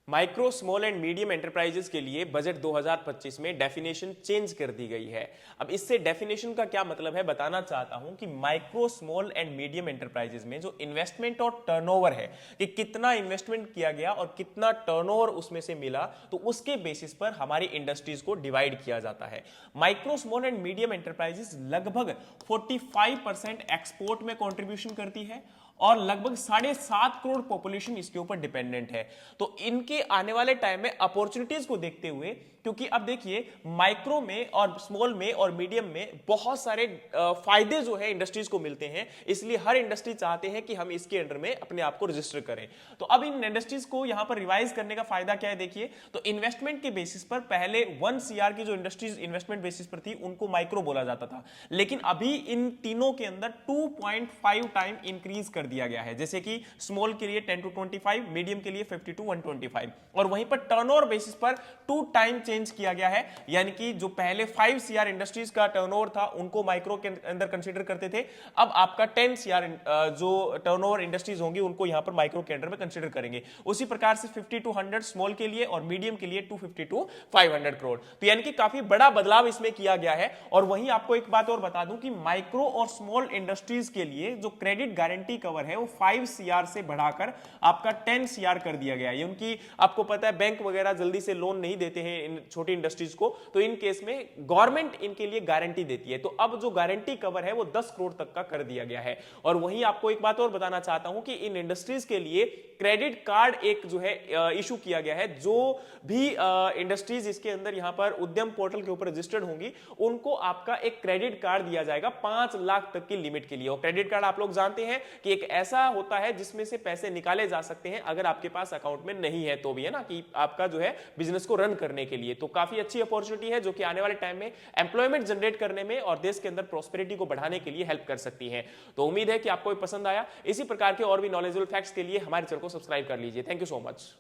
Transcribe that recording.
Micro small and medium enterprises के लिए budget 2025 में डेफिनेशन चेंज कर दी गई है। अब इससे डेफिनेशन का क्या मतलब है बताना चाहता हूं कि micro small and medium enterprises में जो इन्वेस्टमेंट और टर्नओवर है कि कितना इन्वेस्टमेंट किया गया और कितना टर्नओवर उसमें से मिला, तो उसके बेसिस पर हमारी इंडस्ट्रीज को डिवाइड किया जाता है। Micro small and medium enterprises लगभग 45% एक्सपोर्ट में कॉन्ट्रीब्यूशन करती है और लगभग 7.5 करोड़ पॉपुलेशन इसके ऊपर डिपेंडेंट है। तो इनके आने वाले टाइम में अपॉर्चुनिटीज को देखते हुए, क्योंकि अब देखिए माइक्रो में और स्मॉल में और मीडियम में बहुत सारे फायदे जो है इंडस्ट्रीज को मिलते हैं, इसलिए हर इंडस्ट्री चाहते हैं कि हम इसके अंडर में अपने आप को रजिस्टर करें। तो अब इन इंडस्ट्रीज को यहां पर रिवाइज करने का फायदा क्या है, देखिए तो इन्वेस्टमेंट के बेसिस पर पहले 1 CR की जो इंडस्ट्रीज इन्वेस्टमेंट बेसिस पर थी उनको माइक्रो बोला जाता था, लेकिन अभी इन तीनों के अंदर 2.5 टाइम इंक्रीज कर दिया गया है। जैसे कि स्मॉल के लिए 10 to 25, मीडियम के लिए 50 to 125, और वहीं पर टर्नओवर बेसिस पर 2 टाइम चेंज किया गया है। यानी कि जो पहले 5 CR इंडस्ट्रीज का टर्नओवर था उनको माइक्रो के अंदर कंसीडर करते थे, अब आपका 10 CR जो टर्नओवर इंडस्ट्रीज होंगी उनको यहां पर माइक्रो के अंडर में कंसीडर करेंगे। उसी प्रकार से 50 to 100 स्मॉल के लिए और मीडियम के लिए 250 to 500 करोड़। तो यानी कि काफी बड़ा बदलाव इसमें किया गया है। और वहीं आपको एक बात और बता दूं कि माइक्रो और स्मॉल इंडस्ट्रीज के लिए जो क्रेडिट गारंटी कवर है वो 5 CR से बढ़ाकर आपका 10 CR कर दिया गया है। उनकी आपको पता है बैंक वगैरह जल्दी से लोन नहीं देते हैं इन छोटी इंडस्ट्रीज को, तो इन केस में गवर्नमेंट इनके लिए गारंटी देती है। तो अब जो गारंटी कवर है वो 10 करोड़ तक का कर दिया गया है। और वहीं आपको एक बात और बताना चाहता हूं कि इन इंडस्ट्रीज के लिए क्रेडिट कार्ड एक जो है इशू किया गया है। जो भी इंडस्ट्रीज इसके अंदर यहां पर उद्यम पोर्टल के ऊपर रजिस्टर्ड होंगी उनको आपका एक क्रेडिट कार्ड दिया जाएगा 5 लाख तक की लिमिट के लिए। और क्रेडिट कार्ड आप लोग जानते हैं कि एक ऐसा होता है जिसमें से पैसे निकाले जा सकते हैं अगर आपके पास अकाउंट में नहीं है तो भी, है ना, कि आपका जो है बिजनेस को रन करने के लिए। तो काफी अच्छी अपॉर्चुनिटी है जो कि आने वाले टाइम में एम्प्लॉयमेंट जनरेट करने में और देश के अंदर प्रॉस्पेरिटी को बढ़ाने के लिए हेल्प कर सकती है। तो उम्मीद है कि आपको पसंद आया। इसी प्रकार के और भी नॉलेजेबल फैक्ट्स के लिए हमारे चैनल को सब्सक्राइब कर लीजिए। Thank you so much.